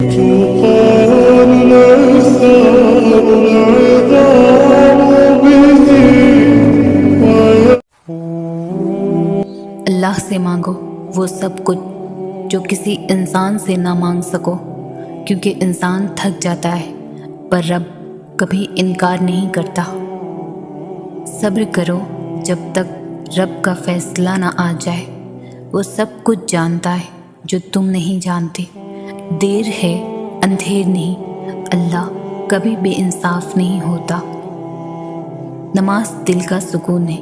اللہ سے مانگو وہ سب کچھ جو کسی انسان سے نہ مانگ سکو، کیونکہ انسان تھک جاتا ہے پر رب کبھی انکار نہیں کرتا۔ صبر کرو جب تک رب کا فیصلہ نہ آ جائے، وہ سب کچھ جانتا ہے جو تم نہیں جانتے۔ دیر ہے اندھیر نہیں، اللہ کبھی بے انصاف نہیں ہوتا۔ نماز دل کا سکون ہے،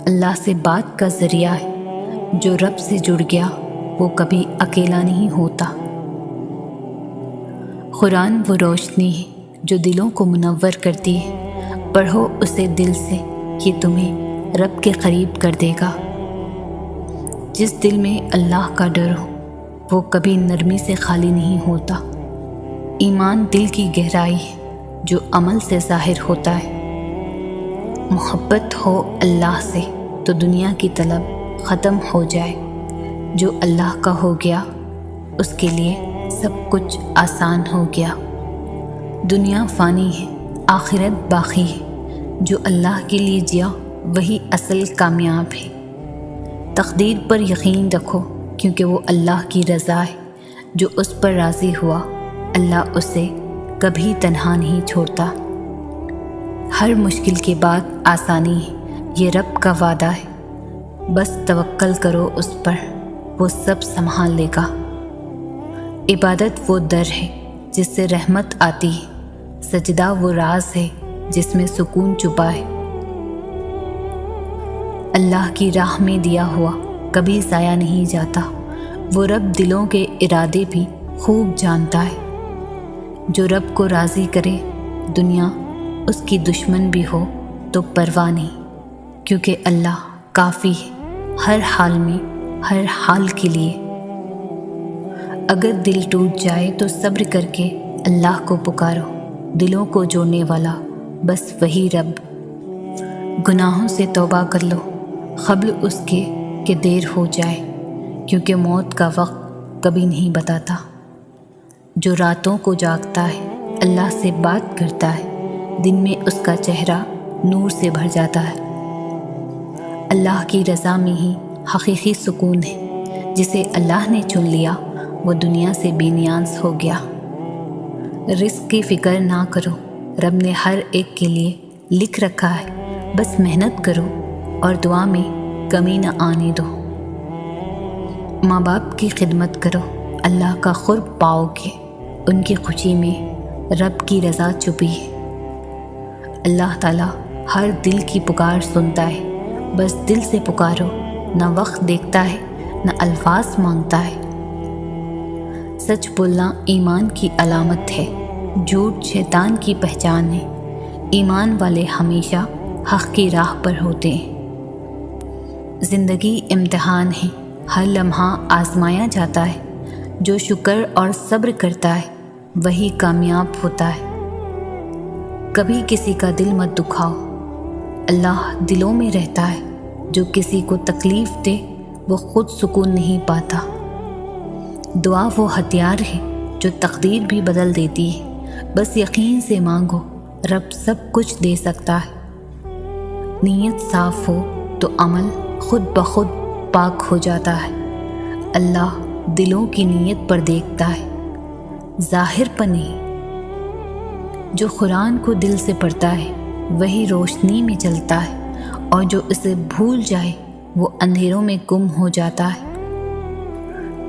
اللہ سے بات کا ذریعہ ہے۔ جو رب سے جڑ گیا وہ کبھی اکیلا نہیں ہوتا۔ قرآن وہ روشنی ہے جو دلوں کو منور کرتی ہے، پڑھو اسے دل سے، یہ تمہیں رب کے قریب کر دے گا۔ جس دل میں اللہ کا ڈر ہو وہ کبھی نرمی سے خالی نہیں ہوتا۔ ایمان دل کی گہرائی ہے جو عمل سے ظاہر ہوتا ہے۔ محبت ہو اللہ سے تو دنیا کی طلب ختم ہو جائے۔ جو اللہ کا ہو گیا اس کے لیے سب کچھ آسان ہو گیا۔ دنیا فانی ہے، آخرت باقی ہے۔ جو اللہ کے لیے جیا وہی اصل کامیاب ہے۔ تقدیر پر یقین رکھو کیونکہ وہ اللہ کی رضا ہے۔ جو اس پر راضی ہوا اللہ اسے کبھی تنہا نہیں چھوڑتا۔ ہر مشکل کے بعد آسانی ہے، یہ رب کا وعدہ ہے۔ بس توکل کرو اس پر، وہ سب سنبھال لے گا۔ عبادت وہ در ہے جس سے رحمت آتی ہے، سجدہ وہ راز ہے جس میں سکون چھپا ہے۔ اللہ کی راہ میں دیا ہوا کبھی ضائع نہیں جاتا۔ وہ رب دلوں کے ارادے بھی خوب جانتا ہے۔ جو رب کو راضی کرے دنیا اس کی دشمن بھی ہو تو پرواہ نہیں، کیونکہ اللہ کافی ہے ہر حال میں، ہر حال کے لیے۔ اگر دل ٹوٹ جائے تو صبر کر کے اللہ کو پکارو، دلوں کو جوڑنے والا بس وہی رب۔ گناہوں سے توبہ کر لو قبل اس کے کہ دیر ہو جائے، کیونکہ موت کا وقت کبھی نہیں بتاتا۔ جو راتوں کو جاگتا ہے اللہ سے بات کرتا ہے، دن میں اس کا چہرہ نور سے بھر جاتا ہے۔ اللہ کی رضا میں ہی حقیقی سکون ہے۔ جسے اللہ نے چن لیا وہ دنیا سے بے نیاز ہو گیا۔ رزق کی فکر نہ کرو، رب نے ہر ایک کے لیے لکھ رکھا ہے۔ بس محنت کرو اور دعا میں کمی نہ آنے دو۔ ماں باپ کی خدمت کرو، اللہ کا قرب پاؤ گے۔ ان کی خوشی میں رب کی رضا چھپی ہے۔ اللہ تعالیٰ ہر دل کی پکار سنتا ہے، بس دل سے پکارو۔ نہ وقت دیکھتا ہے نہ الفاظ مانگتا ہے۔ سچ بولنا ایمان کی علامت ہے، جھوٹ شیطان کی پہچان ہے۔ ایمان والے ہمیشہ حق کی راہ پر ہوتے ہیں۔ زندگی امتحان ہے، ہر لمحہ آزمایا جاتا ہے۔ جو شکر اور صبر کرتا ہے وہی کامیاب ہوتا ہے۔ کبھی کسی کا دل مت دکھاؤ، اللہ دلوں میں رہتا ہے۔ جو کسی کو تکلیف دے وہ خود سکون نہیں پاتا۔ دعا وہ ہتھیار ہے جو تقدیر بھی بدل دیتی ہے۔ بس یقین سے مانگو، رب سب کچھ دے سکتا ہے۔ نیت صاف ہو تو عمل خود بخود پاک ہو جاتا ہے۔ اللہ دلوں کی نیت پر دیکھتا ہے، ظاہر پر نہیں۔ جو قرآن کو دل سے پڑھتا ہے وہی روشنی میں چلتا ہے، اور جو اسے بھول جائے وہ اندھیروں میں گم ہو جاتا ہے۔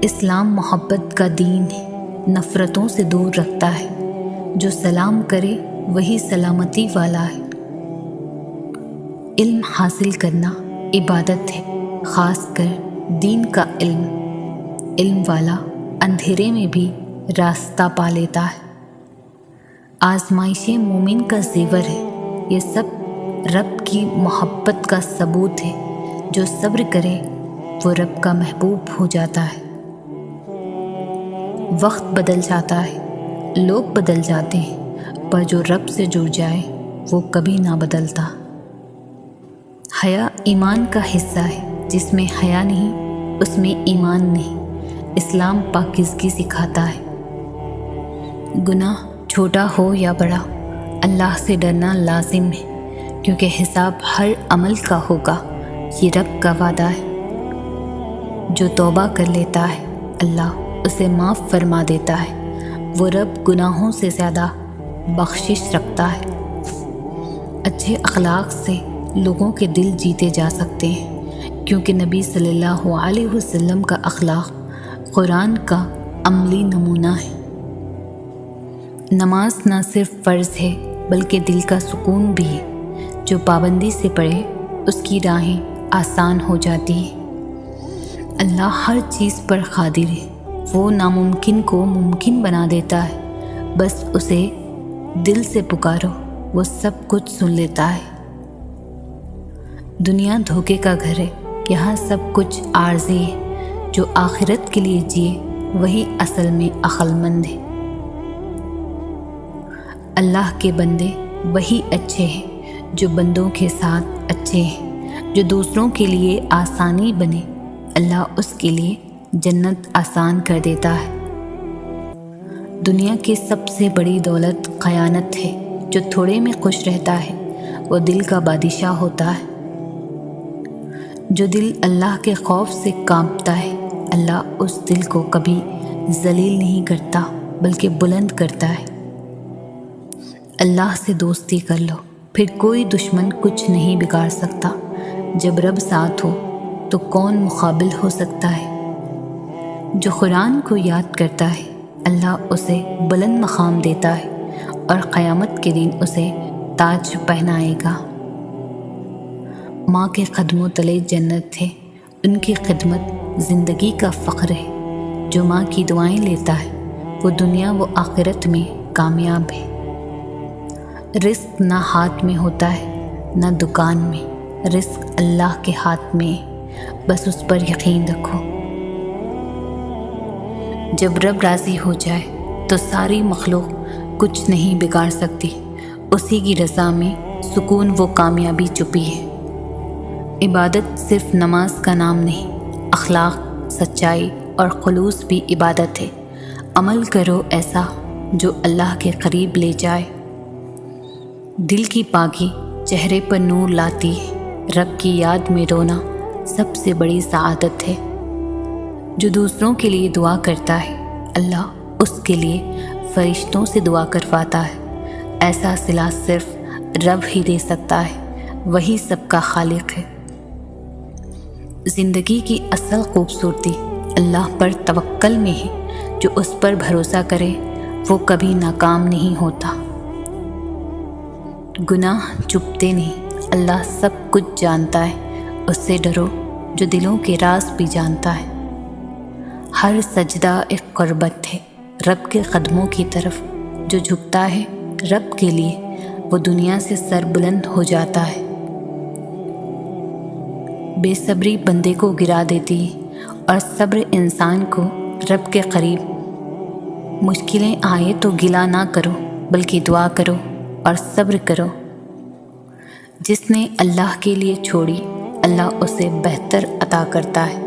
اسلام محبت کا دین ہے، نفرتوں سے دور رکھتا ہے۔ جو سلام کرے وہی سلامتی والا ہے۔ علم حاصل کرنا عبادت ہے، خاص کر دین کا علم۔ علم والا اندھیرے میں بھی راستہ پا لیتا ہے۔ آزمائشیں مومن کا زیور ہے، یہ سب رب کی محبت کا ثبوت ہے۔ جو صبر کرے وہ رب کا محبوب ہو جاتا ہے۔ وقت بدل جاتا ہے، لوگ بدل جاتے ہیں، پر جو رب سے جڑ جائے وہ کبھی نہ بدلتا۔ حیا ایمان کا حصہ ہے، جس میں حیا نہیں اس میں ایمان نہیں۔ اسلام پاکیزگی سکھاتا ہے۔ گناہ چھوٹا ہو یا بڑا، اللہ سے ڈرنا لازم ہے، کیونکہ حساب ہر عمل کا ہوگا، یہ رب کا وعدہ ہے۔ جو توبہ کر لیتا ہے اللہ اسے معاف فرما دیتا ہے، وہ رب گناہوں سے زیادہ بخشش رکھتا ہے۔ اچھے اخلاق سے لوگوں کے دل جیتے جا سکتے ہیں، کیونکہ نبی صلی اللہ علیہ وسلم کا اخلاق قرآن کا عملی نمونہ ہے۔ نماز نہ صرف فرض ہے بلکہ دل کا سکون بھی ہے، جو پابندی سے پڑھے اس کی راہیں آسان ہو جاتی ہیں۔ اللہ ہر چیز پر قادر ہے، وہ ناممکن کو ممکن بنا دیتا ہے، بس اسے دل سے پکارو، وہ سب کچھ سن لیتا ہے۔ دنیا دھوکے کا گھر ہے، یہاں سب کچھ عارضی ہے، جو آخرت کے لیے جیے وہی اصل میں عقل مند ہے۔ اللہ کے بندے وہی اچھے ہیں جو بندوں کے ساتھ اچھے ہیں، جو دوسروں کے لیے آسانی بنے، اللہ اس کے لیے جنت آسان کر دیتا ہے۔ دنیا کی سب سے بڑی دولت خیانت ہے، جو تھوڑے میں خوش رہتا ہے وہ دل کا بادشاہ ہوتا ہے۔ جو دل اللہ کے خوف سے کانپتا ہے اللہ اس دل کو کبھی ذلیل نہیں کرتا بلکہ بلند کرتا ہے۔ اللہ سے دوستی کر لو، پھر کوئی دشمن کچھ نہیں بگاڑ سکتا۔ جب رب ساتھ ہو تو کون مقابل ہو سکتا ہے؟ جو قرآن کو یاد کرتا ہے اللہ اسے بلند مقام دیتا ہے اور قیامت کے دن اسے تاج پہنائے گا۔ ماں کے قدموں تلے جنت ہے، ان کی خدمت زندگی کا فخر ہے۔ جو ماں کی دعائیں لیتا ہے وہ دنیا و آخرت میں کامیاب ہے۔ رزق نہ ہاتھ میں ہوتا ہے نہ دکان میں، رزق اللہ کے ہاتھ میں ہے، بس اس پر یقین رکھو۔ جب رب راضی ہو جائے تو ساری مخلوق کچھ نہیں بگاڑ سکتی، اسی کی رضا میں سکون و کامیابی چھپی ہے۔ عبادت صرف نماز کا نام نہیں، اخلاق، سچائی اور خلوص بھی عبادت ہے۔ عمل کرو ایسا جو اللہ کے قریب لے جائے۔ دل کی پاکی چہرے پر نور لاتی ہے، رب کی یاد میں رونا سب سے بڑی سعادت ہے۔ جو دوسروں کے لیے دعا کرتا ہے اللہ اس کے لیے فرشتوں سے دعا کرواتا ہے۔ ایسا صلہ صرف رب ہی دے سکتا ہے، وہی سب کا خالق ہے۔ زندگی کی اصل خوبصورتی اللہ پر توکل میں ہے، جو اس پر بھروسہ کرے وہ کبھی ناکام نہیں ہوتا۔ گناہ چھپتے نہیں، اللہ سب کچھ جانتا ہے، اس سے ڈرو جو دلوں کے راز بھی جانتا ہے۔ ہر سجدہ ایک قربت ہے رب کے قدموں کی طرف، جو جھکتا ہے رب کے لیے وہ دنیا سے سر بلند ہو جاتا ہے۔ بے صبری بندے کو گرا دیتی ہے اور صبر انسان کو رب کے قریب۔ مشکلیں آئے تو گلہ نہ کرو بلکہ دعا کرو اور صبر کرو۔ جس نے اللہ کے لیے چھوڑی اللہ اسے بہتر عطا کرتا ہے۔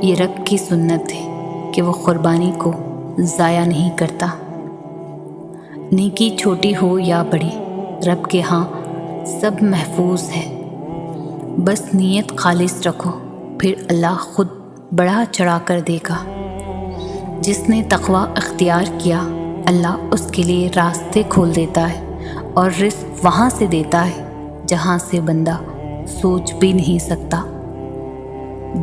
یہ رب کی سنت ہے کہ وہ قربانی کو ضائع نہیں کرتا۔ نیکی چھوٹی ہو یا بڑی رب کے ہاں سب محفوظ ہے، بس نیت خالص رکھو، پھر اللہ خود بڑھا چڑھا کر دے گا۔ جس نے تقوی اختیار کیا اللہ اس کے لیے راستے کھول دیتا ہے اور رزق وہاں سے دیتا ہے جہاں سے بندہ سوچ بھی نہیں سکتا۔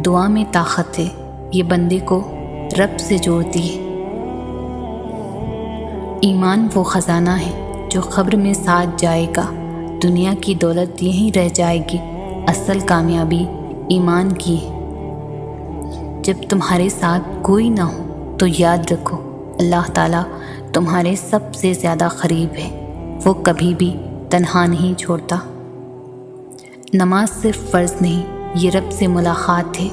دعا میں طاقت ہے، یہ بندے کو رب سے جوڑتی ہے۔ ایمان وہ خزانہ ہے جو قبر میں ساتھ جائے گا، دنیا کی دولت یہیں رہ جائے گی، اصل کامیابی ایمان کی ہے۔ جب تمہارے ساتھ کوئی نہ ہو تو یاد رکھو اللہ تعالیٰ تمہارے سب سے زیادہ قریب ہے، وہ کبھی بھی تنہا نہیں چھوڑتا۔ نماز صرف فرض نہیں، یہ رب سے ملاقات ہے،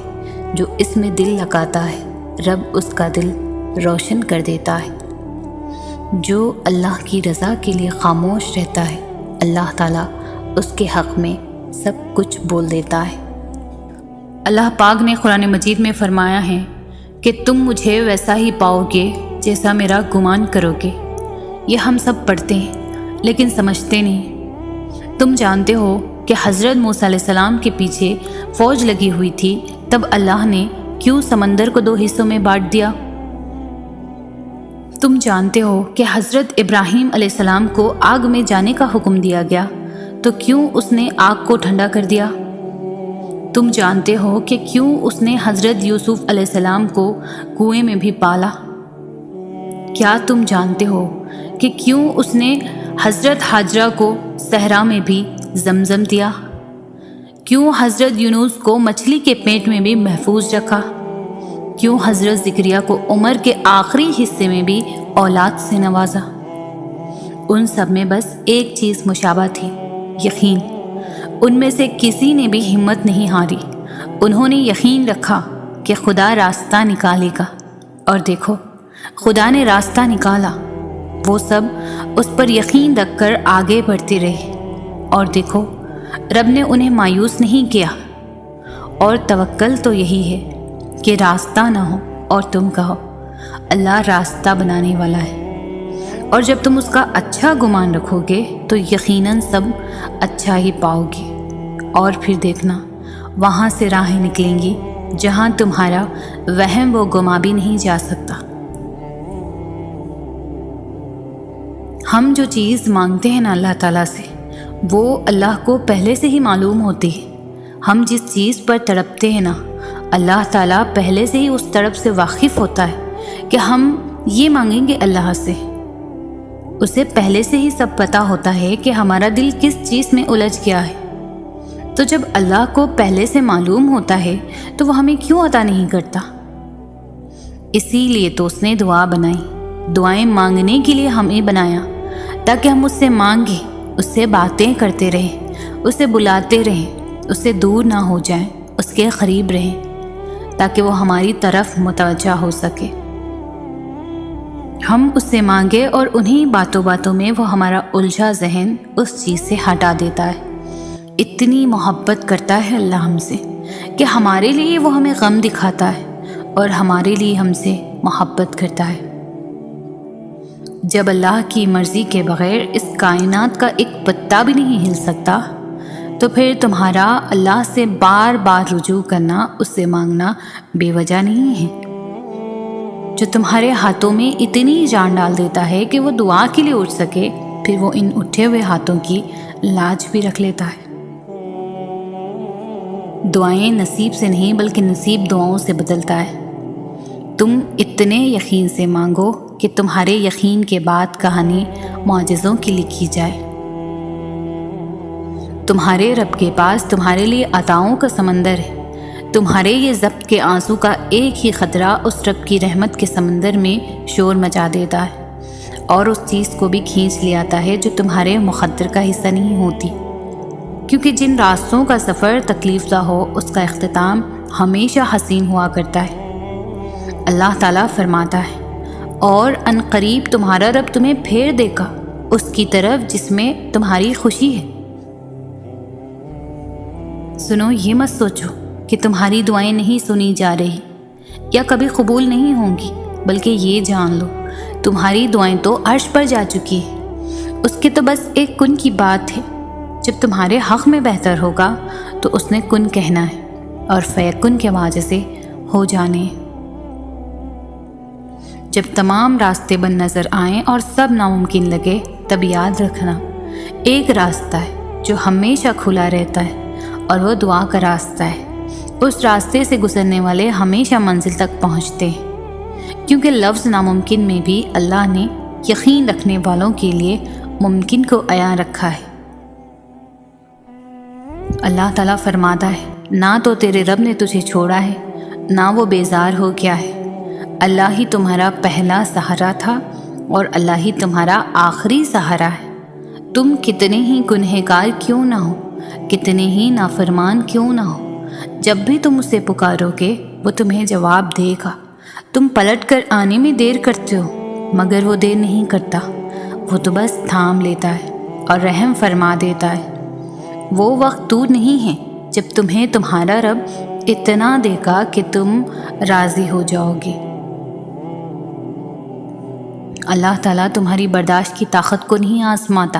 جو اس میں دل لگاتا ہے رب اس کا دل روشن کر دیتا ہے۔ جو اللہ کی رضا کے لیے خاموش رہتا ہے اللہ تعالیٰ اس کے حق میں سب کچھ بول دیتا ہے۔ اللہ پاک نے قرآن مجید میں فرمایا ہے کہ تم مجھے ویسا ہی پاؤ گے جیسا میرا گمان کرو گے۔ یہ ہم سب پڑھتے ہیں لیکن سمجھتے نہیں۔ تم جانتے ہو کہ حضرت موسیٰ علیہ السلام کے پیچھے فوج لگی ہوئی تھی، تب اللہ نے کیوں سمندر کو 2 حصوں میں بانٹ دیا؟ تم جانتے ہو کہ حضرت ابراہیم علیہ السلام کو آگ میں جانے کا حکم دیا گیا، تو کیوں اس نے آگ کو ٹھنڈا کر دیا؟ تم جانتے ہو کہ کیوں اس نے حضرت یوسف علیہ السلام کو کنویں میں بھی پالا؟ کیا تم جانتے ہو کہ کیوں اس نے حضرت ہاجرہ کو صحرا میں بھی زمزم دیا؟ کیوں حضرت یونس کو مچھلی کے پیٹ میں بھی محفوظ رکھا؟ کیوں حضرت زکریا کو عمر کے آخری حصے میں بھی اولاد سے نوازا؟ ان سب میں بس ایک چیز مشابہ تھی، یقین۔ ان میں سے کسی نے بھی ہمت نہیں ہاری، انہوں نے یقین رکھا کہ خدا راستہ نکالے گا، اور دیکھو خدا نے راستہ نکالا۔ وہ سب اس پر یقین رکھ کر آگے بڑھتے رہے، اور دیکھو رب نے انہیں مایوس نہیں کیا۔ اور توکل تو یہی ہے کہ راستہ نہ ہو اور تم کہو اللہ راستہ بنانے والا ہے، اور جب تم اس کا اچھا گمان رکھو گے تو یقیناً سب اچھا ہی پاؤ گے، اور پھر دیکھنا وہاں سے راہیں نکلیں گی جہاں تمہارا وہم و گما بھی نہیں جا سکتا۔ ہم جو چیز مانگتے ہیں نا اللہ تعالیٰ سے، وہ اللہ کو پہلے سے ہی معلوم ہوتی ہے۔ ہم جس چیز پر تڑپتے ہیں نا، اللہ تعالیٰ پہلے سے ہی اس تڑپ سے واقف ہوتا ہے کہ ہم یہ مانگیں گے اللہ سے۔ اسے پہلے سے ہی سب پتہ ہوتا ہے کہ ہمارا دل کس چیز میں الجھ گیا ہے۔ تو جب اللہ کو پہلے سے معلوم ہوتا ہے تو وہ ہمیں کیوں عطا نہیں کرتا؟ اسی لیے تو اس نے دعا بنائی، دعائیں مانگنے کے لیے ہمیں بنایا، تاکہ ہم اس سے مانگیں، اس سے باتیں کرتے رہیں، اسے بلاتے رہیں، اس سے دور نہ ہو جائیں، اس کے قریب رہیں، تاکہ وہ ہماری طرف متوجہ ہو سکے۔ ہم اس سے مانگے اور انہی باتوں باتوں میں وہ ہمارا الجھا ذہن اس چیز سے ہٹا دیتا ہے۔ اتنی محبت کرتا ہے اللہ ہم سے کہ ہمارے لیے وہ ہمیں غم دکھاتا ہے اور ہمارے لیے ہم سے محبت کرتا ہے۔ جب اللہ کی مرضی کے بغیر اس کائنات کا ایک پتا بھی نہیں ہل سکتا، تو پھر تمہارا اللہ سے بار بار رجوع کرنا، اس سے مانگنا بے وجہ نہیں ہے۔ جو تمہارے ہاتھوں میں اتنی جان ڈال دیتا ہے کہ وہ دعا کے لیے اٹھ سکے، پھر وہ ان اٹھے ہوئے ہاتھوں کی لاج بھی رکھ لیتا ہے۔ دعائیں نصیب سے نہیں بلکہ نصیب دعاؤں سے بدلتا ہے۔ تم اتنے یقین سے مانگو کہ تمہارے یقین کے بعد کہانی معجزوں کی لکھی جائے۔ تمہارے رب کے پاس تمہارے لیے عطاؤں کا سمندر ہے۔ تمہارے یہ ضبط کے آنسو کا ایک ہی خطرہ اس رب کی رحمت کے سمندر میں شور مچا دیتا ہے، اور اس چیز کو بھی کھینچ لے آتا ہے جو تمہارے مقدر کا حصہ نہیں ہوتی۔ کیونکہ جن راستوں کا سفر تکلیف دہ ہو، اس کا اختتام ہمیشہ حسین ہوا کرتا ہے۔ اللہ تعالیٰ فرماتا ہے، اور ان قریب تمہارا رب تمہیں پھیر دے گا اس کی طرف جس میں تمہاری خوشی ہے۔ سنو، یہ مت سوچو کہ تمہاری دعائیں نہیں سنی جا رہی یا کبھی قبول نہیں ہوں گی، بلکہ یہ جان لو تمہاری دعائیں تو عرش پر جا چکی ہیں۔ اس کے تو بس ایک کن کی بات ہے۔ جب تمہارے حق میں بہتر ہوگا تو اس نے کن کہنا ہے، اور فیکن کے واجہ سے ہو جانے۔ جب تمام راستے بند نظر آئیں اور سب ناممکن لگے، تب یاد رکھنا ایک راستہ ہے جو ہمیشہ کھلا رہتا ہے، اور وہ دعا کا راستہ ہے۔ اس راستے سے گزرنے والے ہمیشہ منزل تک پہنچتے ہیں، کیونکہ لفظ ناممکن میں بھی اللہ نے یقین رکھنے والوں کے لیے ممکن کو عیاں رکھا ہے۔ اللہ تعالیٰ فرماتا ہے، نہ تو تیرے رب نے تجھے چھوڑا ہے، نہ وہ بیزار ہو گیا ہے۔ اللہ ہی تمہارا پہلا سہارا تھا اور اللہ ہی تمہارا آخری سہارا ہے۔ تم کتنے ہی گنہگار کیوں نہ ہو، کتنے ہی نافرمان کیوں نہ ہو، جب بھی تم اسے پکارو گے وہ تمہیں جواب دے گا۔ تم پلٹ کر آنے میں دیر کرتے ہو، مگر وہ دیر نہیں کرتا، وہ تو بس تھام لیتا ہے اور رحم فرما دیتا ہے۔ وہ وقت دور نہیں ہے جب تمہیں تمہارا رب اتنا دے گا کہ تم راضی ہو جاؤ گے۔ اللہ تعالیٰ تمہاری برداشت کی طاقت کو نہیں آزماتا،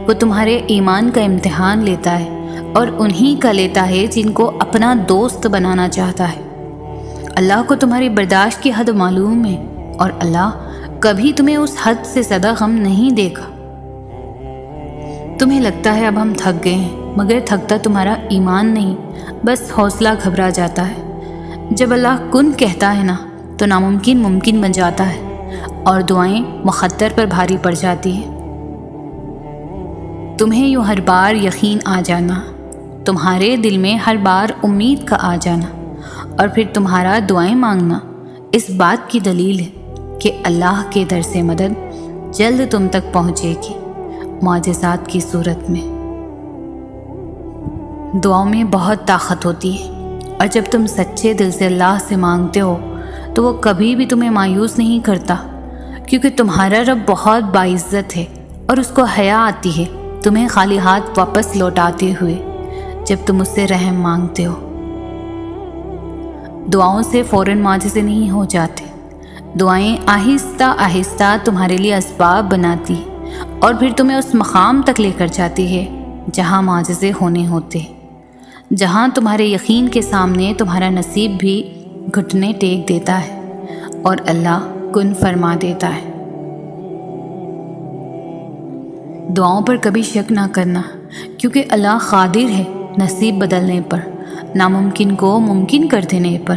وہ تمہارے ایمان کا امتحان لیتا ہے اور انہی کا لیتا ہے جن کو اپنا دوست بنانا چاہتا ہے۔ اللہ کو تمہاری برداشت کی حد معلوم ہے اور اللہ کبھی تمہیں اس حد سے زیادہ غم نہیں دے گا۔ تمہیں لگتا ہے اب ہم تھک گئے ہیں، مگر تھکتا تمہارا ایمان نہیں، بس حوصلہ گھبرا جاتا ہے۔ جب اللہ کن کہتا ہے نا تو ناممکن ممکن بن جاتا ہے اور دعائیں مخدر پر بھاری پڑ جاتی ہیں۔ تمہیں یوں ہر بار یقین آ جانا، تمہارے دل میں ہر بار امید کا آ جانا اور پھر تمہارا دعائیں مانگنا اس بات کی دلیل ہے کہ اللہ کے در سے مدد جلد تم تک پہنچے گی، معجزات کی صورت میں۔ دعاؤں میں بہت طاقت ہوتی ہے اور جب تم سچے دل سے اللہ سے مانگتے ہو تو وہ کبھی بھی تمہیں مایوس نہیں کرتا، کیونکہ تمہارا رب بہت باعزت ہے اور اس کو حیا آتی ہے تمہیں خالی ہاتھ واپس لوٹاتے ہوئے جب تم اس سے رحم مانگتے ہو۔ دعاؤں سے فوراً معجزے نہیں ہو جاتے، دعائیں آہستہ آہستہ تمہارے لیے اسباب بناتی اور پھر تمہیں اس مقام تک لے کر جاتی ہے جہاں معجزے ہونے ہوتے، جہاں تمہارے یقین کے سامنے تمہارا نصیب بھی گھٹنے ٹیک دیتا ہے اور اللہ کن فرما دیتا ہے۔ دعاؤں پر کبھی شک نہ کرنا، کیونکہ اللہ قادر ہے نصیب بدلنے پر، ناممکن کو ممکن کر دینے پر،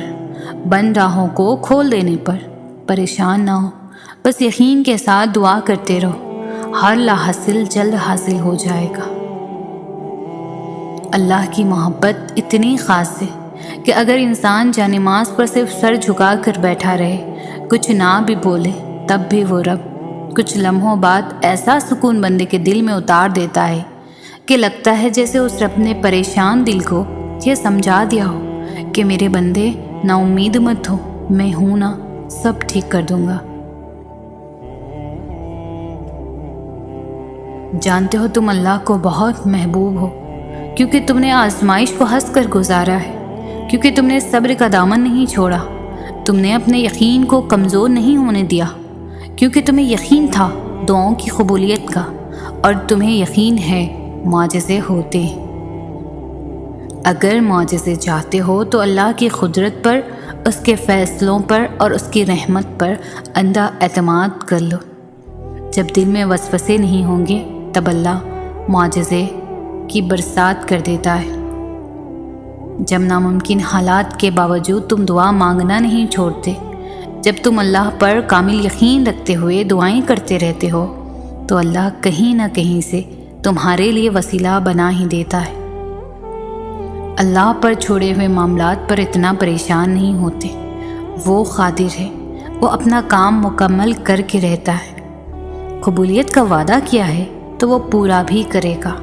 بند راہوں کو کھول دینے پر۔ پریشان نہ ہو، بس یقین کے ساتھ دعا کرتے رہو، ہر لاحاصل جلد حاصل ہو جائے گا۔ اللہ کی محبت اتنی خاص ہے کہ اگر انسان جانماز پر صرف سر جھکا کر بیٹھا رہے، کچھ نہ بھی بولے، تب بھی وہ رب کچھ لمحوں بعد ایسا سکون بندے کے دل میں اتار دیتا ہے کہ لگتا ہے جیسے اس رب نے پریشان دل کو یہ سمجھا دیا ہو کہ میرے بندے نا امید مت ہو، میں ہوں نا، سب ٹھیک کر دوں گا۔ جانتے ہو تم اللہ کو بہت محبوب ہو، کیونکہ تم نے آزمائش کو ہنس کر گزارا ہے، کیونکہ تم نے صبر کا دامن نہیں چھوڑا، تم نے اپنے یقین کو کمزور نہیں ہونے دیا، کیونکہ تمہیں یقین تھا دعاؤں کی قبولیت کا، اور تمہیں یقین ہے معجزے ہوتے ہیں۔ اگر معجزے چاہتے ہو تو اللہ کی قدرت پر، اس کے فیصلوں پر اور اس کی رحمت پر اندھا اعتماد کر لو۔ جب دل میں وسوسے نہیں ہوں گے تب اللہ معجزے کی برسات کر دیتا ہے۔ جب ناممکن حالات کے باوجود تم دعا مانگنا نہیں چھوڑتے، جب تم اللہ پر کامل یقین رکھتے ہوئے دعائیں کرتے رہتے ہو، تو اللہ کہیں نہ کہیں سے تمہارے لیے وسیلہ بنا ہی دیتا ہے۔ اللہ پر چھوڑے ہوئے معاملات پر اتنا پریشان نہیں ہوتے، وہ قادر ہے، وہ اپنا کام مکمل کر کے رہتا ہے۔ قبولیت کا وعدہ کیا ہے تو وہ پورا بھی کرے گا۔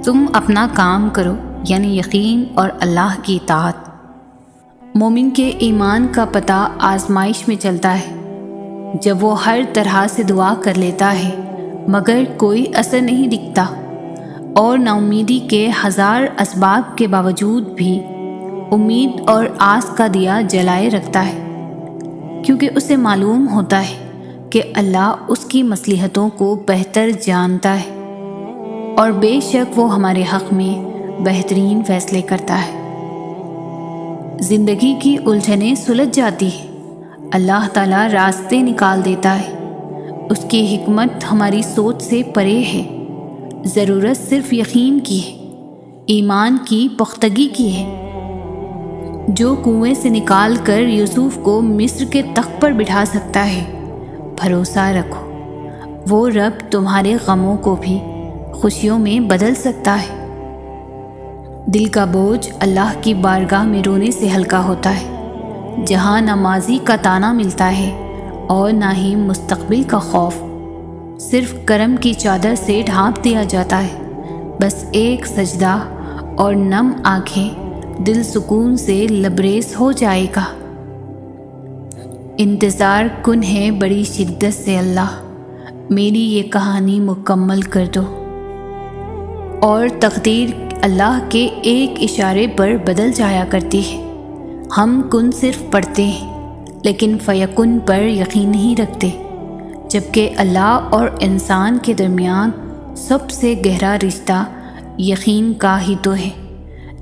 تم اپنا کام کرو، یعنی یقین اور اللہ کی اطاعت۔ مومن کے ایمان کا پتہ آزمائش میں چلتا ہے، جب وہ ہر طرح سے دعا کر لیتا ہے مگر کوئی اثر نہیں دکھتا، اور نا امیدی کے ہزار اسباب کے باوجود بھی امید اور آس کا دیا جلائے رکھتا ہے، کیونکہ اسے معلوم ہوتا ہے کہ اللہ اس کی مصلحتوں کو بہتر جانتا ہے اور بے شک وہ ہمارے حق میں بہترین فیصلے کرتا ہے۔ زندگی کی الجھنیں سلجھ جاتی ہیں، اللہ تعالیٰ راستے نکال دیتا ہے، اس کی حکمت ہماری سوچ سے پرے ہے۔ ضرورت صرف یقین کی ہے، ایمان کی پختگی کی ہے۔ جو کنویں سے نکال کر یوسف کو مصر کے تخت پر بٹھا سکتا ہے، بھروسہ رکھو وہ رب تمہارے غموں کو بھی خوشیوں میں بدل سکتا ہے۔ دل کا بوجھ اللہ کی بارگاہ میں رونے سے ہلکا ہوتا ہے، جہاں نہ ماضی کا تانا ملتا ہے اور نہ ہی مستقبل کا خوف، صرف کرم کی چادر سے ڈھانپ دیا جاتا ہے۔ بس ایک سجدہ اور نم آنکھیں، دل سکون سے لبریز ہو جائے گا۔ انتظار کن ہے بڑی شدت سے اللہ، میری یہ کہانی مکمل کر دو۔ اور تقدیر اللہ کے ایک اشارے پر بدل جایا کرتی ہے۔ ہم کن صرف پڑھتے ہیں لیکن فیکن پر یقین نہیں رکھتے۔ جبکہ اللہ اور انسان کے درمیان سب سے گہرا رشتہ یقین کا ہی تو ہے۔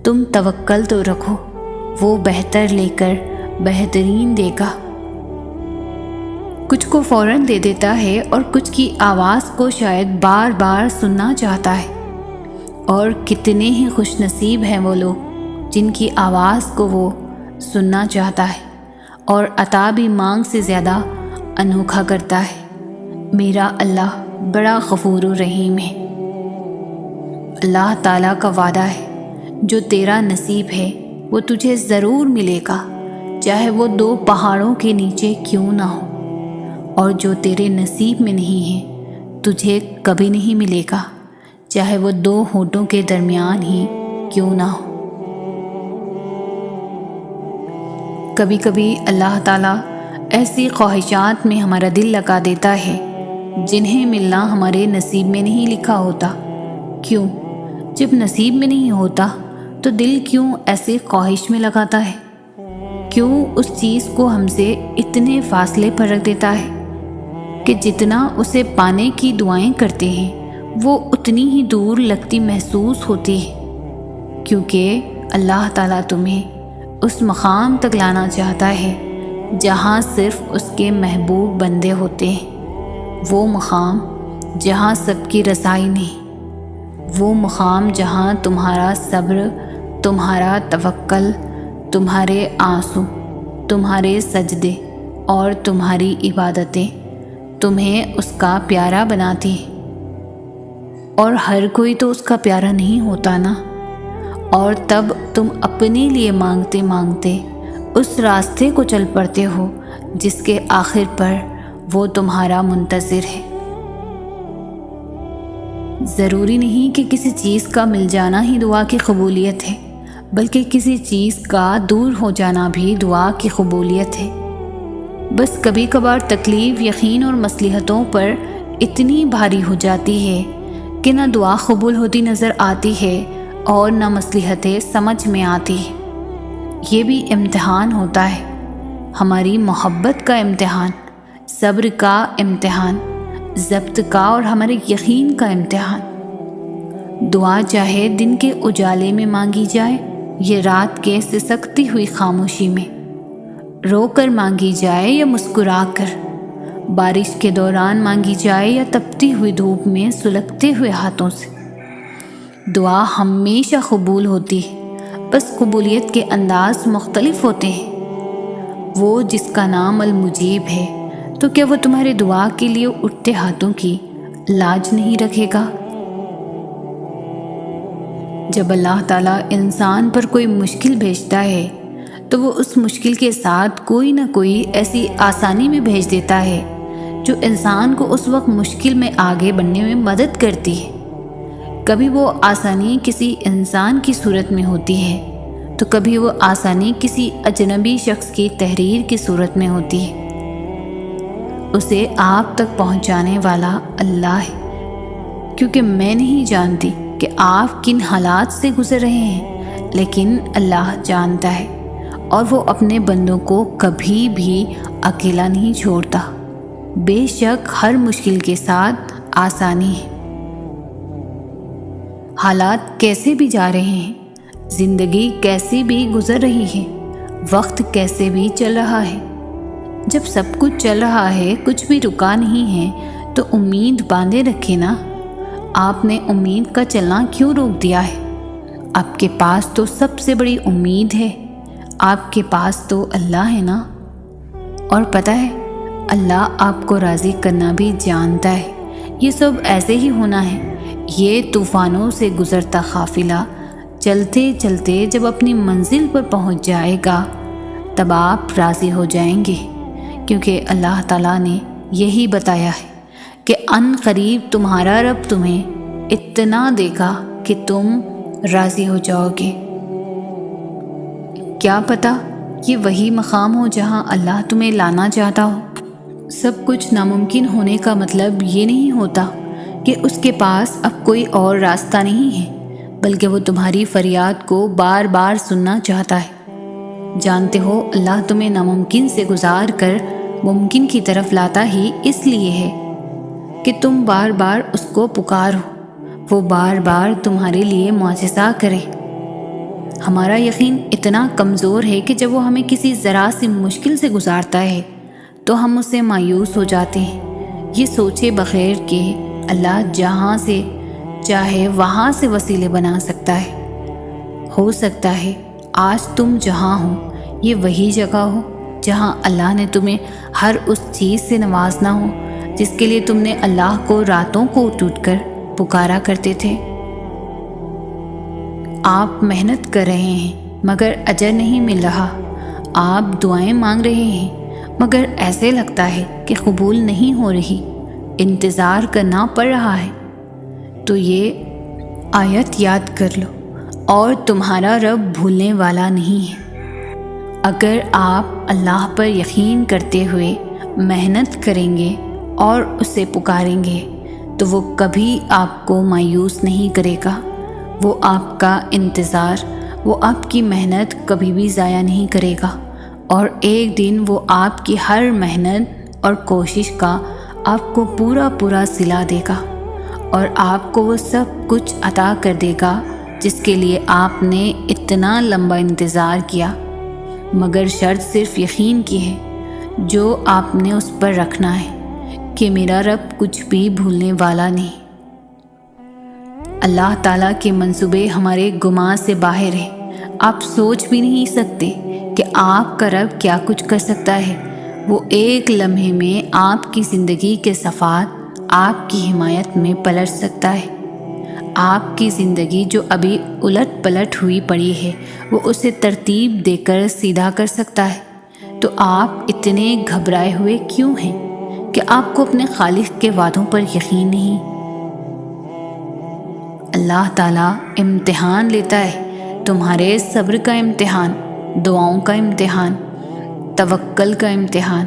تم توکل تو رکھو، وہ بہتر لے کر بہترین دے گا۔ کچھ کو فوراً دے دیتا ہے اور کچھ کی آواز کو شاید بار بار سننا چاہتا ہے، اور کتنے ہی خوش نصیب ہیں وہ لوگ جن کی آواز کو وہ سننا چاہتا ہے اور عطا بھی مانگ سے زیادہ انوکھا کرتا ہے۔ میرا اللہ بڑا غفور و رحیم ہے۔ اللہ تعالیٰ کا وعدہ ہے، جو تیرا نصیب ہے وہ تجھے ضرور ملے گا، چاہے وہ 2 پہاڑوں کے نیچے کیوں نہ ہو، اور جو تیرے نصیب میں نہیں ہے تجھے کبھی نہیں ملے گا، چاہے وہ 2 ہونٹوں کے درمیان ہی کیوں نہ ہو۔ کبھی کبھی اللہ تعالیٰ ایسی خواہشات میں ہمارا دل لگا دیتا ہے جنہیں ملنا ہمارے نصیب میں نہیں لکھا ہوتا۔ کیوں؟ جب نصیب میں نہیں ہوتا تو دل کیوں ایسے خواہش میں لگاتا ہے؟ کیوں اس چیز کو ہم سے اتنے فاصلے پر رکھ دیتا ہے کہ جتنا اسے پانے کی دعائیں کرتے ہیں وہ اتنی ہی دور لگتی محسوس ہوتی ہے؟ کیونکہ اللہ تعالیٰ تمہیں اس مقام تک لانا چاہتا ہے جہاں صرف اس کے محبوب بندے ہوتے ہیں، وہ مقام جہاں سب کی رسائی نہیں، وہ مقام جہاں تمہارا صبر، تمہارا توکل، تمہارے آنسو، تمہارے سجدے اور تمہاری عبادتیں تمہیں اس کا پیارا بناتی ہیں۔ اور ہر کوئی تو اس کا پیارا نہیں ہوتا نا، اور تب تم اپنے لیے مانگتے مانگتے اس راستے کو چل پڑتے ہو جس کے آخر پر وہ تمہارا منتظر ہے۔ ضروری نہیں کہ کسی چیز کا مل جانا ہی دعا کی قبولیت ہے، بلکہ کسی چیز کا دور ہو جانا بھی دعا کی قبولیت ہے۔ بس کبھی کبھار تکلیف یقین اور مصلحتوں پر اتنی بھاری ہو جاتی ہے کہ نہ دعا قبول ہوتی نظر آتی ہے اور نہ مصلحتیں سمجھ میں آتی ہے۔ یہ بھی امتحان ہوتا ہے، ہماری محبت کا امتحان، صبر کا امتحان، ضبط کا اور ہمارے یقین کا امتحان۔ دعا چاہے دن کے اجالے میں مانگی جائے یا رات کے سسکتی ہوئی خاموشی میں، رو کر مانگی جائے یا مسکرا کر، بارش کے دوران مانگی جائے یا تپتی ہوئی دھوپ میں سلگتے ہوئے ہاتھوں سے، دعا ہمیشہ قبول ہوتی ہے، بس قبولیت کے انداز مختلف ہوتے ہیں۔ وہ جس کا نام المجیب ہے تو کیا وہ تمہارے دعا کے لیے اٹھتے ہاتھوں کی لاج نہیں رکھے گا؟ جب اللہ تعالیٰ انسان پر کوئی مشکل بھیجتا ہے تو وہ اس مشکل کے ساتھ کوئی نہ کوئی ایسی آسانی میں بھیج دیتا ہے جو انسان کو اس وقت مشکل میں آگے بڑھنے میں مدد کرتی ہے۔ کبھی وہ آسانی کسی انسان کی صورت میں ہوتی ہے تو کبھی وہ آسانی کسی اجنبی شخص کی تحریر کی صورت میں ہوتی ہے۔ اسے آپ تک پہنچانے والا اللہ ہے، کیونکہ میں نہیں جانتی کہ آپ کن حالات سے گزر رہے ہیں، لیکن اللہ جانتا ہے، اور وہ اپنے بندوں کو کبھی بھی اکیلا نہیں چھوڑتا۔ بے شک ہر مشکل کے ساتھ آسانی ہے۔ حالات کیسے بھی جا رہے ہیں، زندگی کیسی بھی گزر رہی ہے، وقت کیسے بھی چل رہا ہے، جب سب کچھ چل رہا ہے، کچھ بھی رکا نہیں ہے، تو امید باندھے رکھے نا۔ آپ نے امید کا چلنا کیوں روک دیا ہے؟ آپ کے پاس تو سب سے بڑی امید ہے، آپ کے پاس تو اللہ ہے نا۔ اور پتہ ہے، اللہ آپ کو راضی کرنا بھی جانتا ہے۔ یہ سب ایسے ہی ہونا ہے۔ یہ طوفانوں سے گزرتا قافلہ چلتے چلتے جب اپنی منزل پر پہنچ جائے گا تب آپ راضی ہو جائیں گے، کیونکہ اللہ تعالیٰ نے یہی بتایا ہے کہ ان قریب تمہارا رب تمہیں اتنا دے گا کہ تم راضی ہو جاؤ گے۔ کیا پتہ یہ وہی مقام ہو جہاں اللہ تمہیں لانا چاہتا ہو۔ سب کچھ ناممکن ہونے کا مطلب یہ نہیں ہوتا کہ اس کے پاس اب کوئی اور راستہ نہیں ہے، بلکہ وہ تمہاری فریاد کو بار بار سننا چاہتا ہے۔ جانتے ہو، اللہ تمہیں ناممکن سے گزار کر ممکن کی طرف لاتا ہی اس لیے ہے کہ تم بار بار اس کو پکارو، وہ بار بار تمہارے لیے معجزہ کرے۔ ہمارا یقین اتنا کمزور ہے کہ جب وہ ہمیں کسی ذرا سی مشکل سے گزارتا ہے تو ہم اس سے مایوس ہو جاتے ہیں، یہ سوچے بغیر کہ اللہ جہاں سے چاہے وہاں سے وسیلے بنا سکتا ہے۔ ہو سکتا ہے آج تم جہاں ہو یہ وہی جگہ ہو جہاں اللہ نے تمہیں ہر اس چیز سے نوازنا ہو جس کے لیے تم نے اللہ کو راتوں کو اٹھ اٹھ کر پکارا کرتے تھے۔ آپ محنت کر رہے ہیں مگر اجر نہیں مل رہا، آپ دعائیں مانگ رہے ہیں مگر ایسے لگتا ہے کہ قبول نہیں ہو رہی، انتظار کرنا پڑ رہا ہے، تو یہ آیت یاد کر لو، اور تمہارا رب بھولنے والا نہیں ہے۔ اگر آپ اللہ پر یقین کرتے ہوئے محنت کریں گے اور اسے پکاریں گے تو وہ کبھی آپ کو مایوس نہیں کرے گا، وہ آپ کا انتظار، وہ آپ کی محنت کبھی بھی ضائع نہیں کرے گا، اور ایک دن وہ آپ کی ہر محنت اور کوشش کا آپ کو پورا صلہ دے گا، اور آپ کو وہ سب کچھ عطا کر دے گا جس کے لیے آپ نے اتنا لمبا انتظار کیا، مگر شرط صرف یقین کی ہے جو آپ نے اس پر رکھنا ہے کہ میرا رب کچھ بھی بھولنے والا نہیں۔ اللہ تعالیٰ کے منصوبے ہمارے گمان سے باہر ہیں، آپ سوچ بھی نہیں سکتے کہ آپ کا رب کیا کچھ کر سکتا ہے۔ وہ ایک لمحے میں آپ کی زندگی کے صفحات آپ کی حمایت میں پلٹ سکتا ہے۔ آپ کی زندگی جو ابھی الٹ پلٹ ہوئی پڑی ہے وہ اسے ترتیب دے کر سیدھا کر سکتا ہے۔ تو آپ اتنے گھبرائے ہوئے کیوں ہیں کہ آپ کو اپنے خالق کے وعدوں پر یقین نہیں؟ اللہ تعالیٰ امتحان لیتا ہے، تمہارے صبر کا امتحان، دعاؤں کا امتحان، توکل کا امتحان،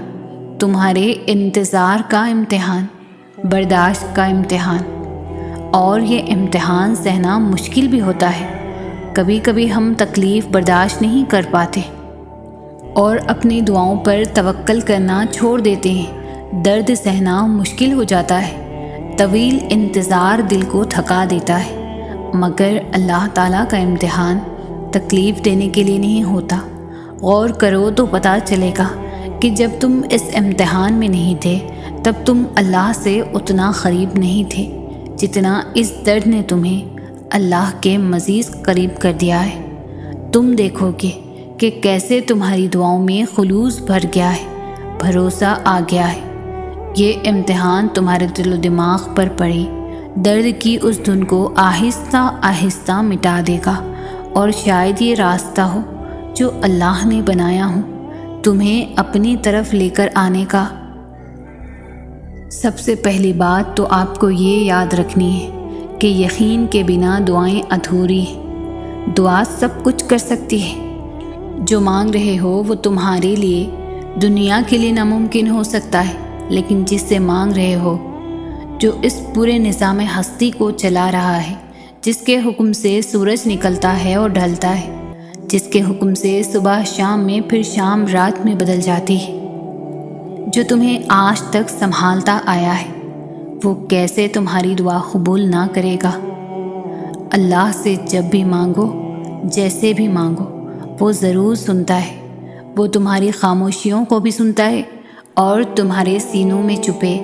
تمہارے انتظار کا امتحان، برداشت کا امتحان، اور یہ امتحان سہنا مشکل بھی ہوتا ہے۔ کبھی کبھی ہم تکلیف برداشت نہیں کر پاتے اور اپنی دعاؤں پر توکل کرنا چھوڑ دیتے ہیں، درد سہنا مشکل ہو جاتا ہے، طویل انتظار دل کو تھکا دیتا ہے، مگر اللہ تعالیٰ کا امتحان تکلیف دینے کے لیے نہیں ہوتا۔ غور کرو تو پتہ چلے گا کہ جب تم اس امتحان میں نہیں تھے تب تم اللہ سے اتنا قریب نہیں تھے جتنا اس درد نے تمہیں اللہ کے مزید قریب کر دیا ہے۔ تم دیکھو گے کہ کیسے تمہاری دعاؤں میں خلوص بھر گیا ہے، بھروسہ آ گیا ہے۔ یہ امتحان تمہارے دل و دماغ پر پڑے درد کی اس دھن کو آہستہ آہستہ مٹا دے گا، اور شاید یہ راستہ ہو جو اللہ نے بنایا ہو تمہیں اپنی طرف لے کر آنے کا۔ سب سے پہلی بات تو آپ کو یہ یاد رکھنی ہے کہ یقین کے بنا دعائیں ادھوری ہیں۔ دعا سب کچھ کر سکتی ہے، جو مانگ رہے ہو وہ تمہارے لیے دنیا کے لیے ناممکن ہو سکتا ہے، لیکن جس سے مانگ رہے ہو، جو اس پورے نظام ہستی کو چلا رہا ہے، جس کے حکم سے سورج نکلتا ہے اور ڈھلتا ہے، جس کے حکم سے صبح شام میں پھر شام رات میں بدل جاتی ہے، جو تمہیں آج تک سنبھالتا آیا ہے، وہ کیسے تمہاری دعا قبول نہ کرے گا؟ اللہ سے جب بھی مانگو، جیسے بھی مانگو، وہ ضرور سنتا ہے۔ وہ تمہاری خاموشیوں کو بھی سنتا ہے اور تمہارے سینوں میں چھپے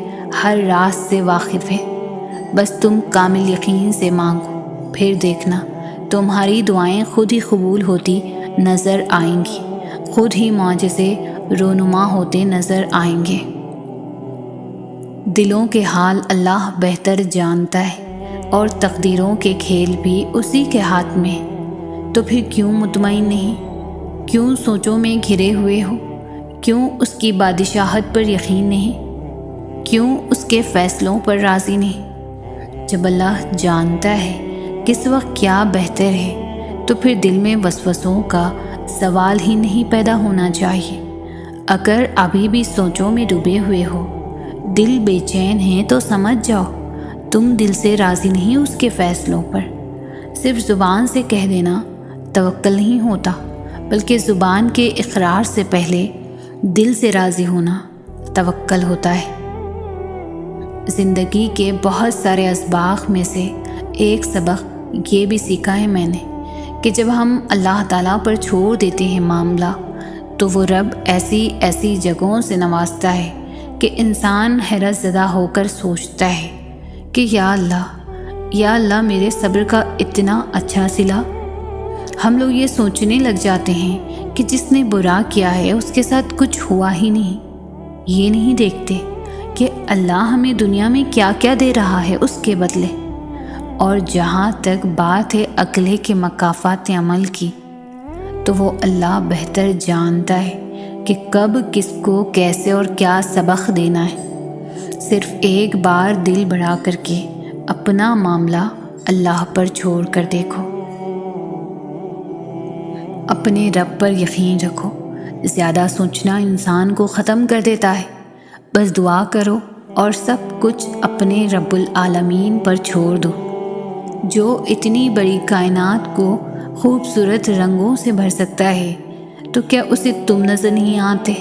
ہر راز سے واقف ہے۔ بس تم کامل یقین سے مانگو، پھر دیکھنا تمہاری دعائیں خود ہی قبول ہوتی نظر آئیں گی، خود ہی معجزے رونما ہوتے نظر آئیں گے۔ دلوں کے حال اللہ بہتر جانتا ہے اور تقدیروں کے کھیل بھی اسی کے ہاتھ میں۔ تو پھر کیوں مطمئن نہیں؟ کیوں سوچوں میں گھرے ہوئے ہو؟ کیوں اس کی بادشاہت پر یقین نہیں؟ کیوں اس کے فیصلوں پر راضی نہیں؟ جب اللہ جانتا ہے کس وقت کیا بہتر ہے تو پھر دل میں وسوسوں کا سوال ہی نہیں پیدا ہونا چاہیے۔ اگر ابھی بھی سوچوں میں ڈوبے ہوئے ہو، دل بے چین ہے، تو سمجھ جاؤ تم دل سے راضی نہیں اس کے فیصلوں پر۔ صرف زبان سے کہہ دینا توکل نہیں ہوتا، بلکہ زبان کے اقرار سے پہلے دل سے راضی ہونا توکل ہوتا ہے۔ زندگی کے بہت سارے اسباق میں سے ایک سبق یہ بھی سیکھا ہے میں نے کہ جب ہم اللہ تعالیٰ پر چھوڑ دیتے ہیں معاملہ تو وہ رب ایسی ایسی جگہوں سے نوازتا ہے کہ انسان حیرت زدہ ہو کر سوچتا ہے کہ یا اللہ میرے صبر کا اتنا اچھا صلہ۔ ہم لوگ یہ سوچنے لگ جاتے ہیں کہ جس نے برا کیا ہے اس کے ساتھ کچھ ہوا ہی نہیں۔ یہ نہیں دیکھتے کہ اللہ ہمیں دنیا میں کیا کیا دے رہا ہے اس کے بدلے۔ اور جہاں تک بات ہے عقلے کے مکافات عمل کی، تو وہ اللہ بہتر جانتا ہے کہ کب کس کو کیسے اور کیا سبق دینا ہے۔ صرف ایک بار دل بڑھا کر کے اپنا معاملہ اللہ پر چھوڑ کر دیکھو، اپنے رب پر یقین رکھو۔ زیادہ سوچنا انسان کو ختم کر دیتا ہے۔ بس دعا کرو اور سب کچھ اپنے رب العالمین پر چھوڑ دو، جو اتنی بڑی کائنات کو خوبصورت رنگوں سے بھر سکتا ہے۔ تو کیا اسے تم نظر نہیں آتے؟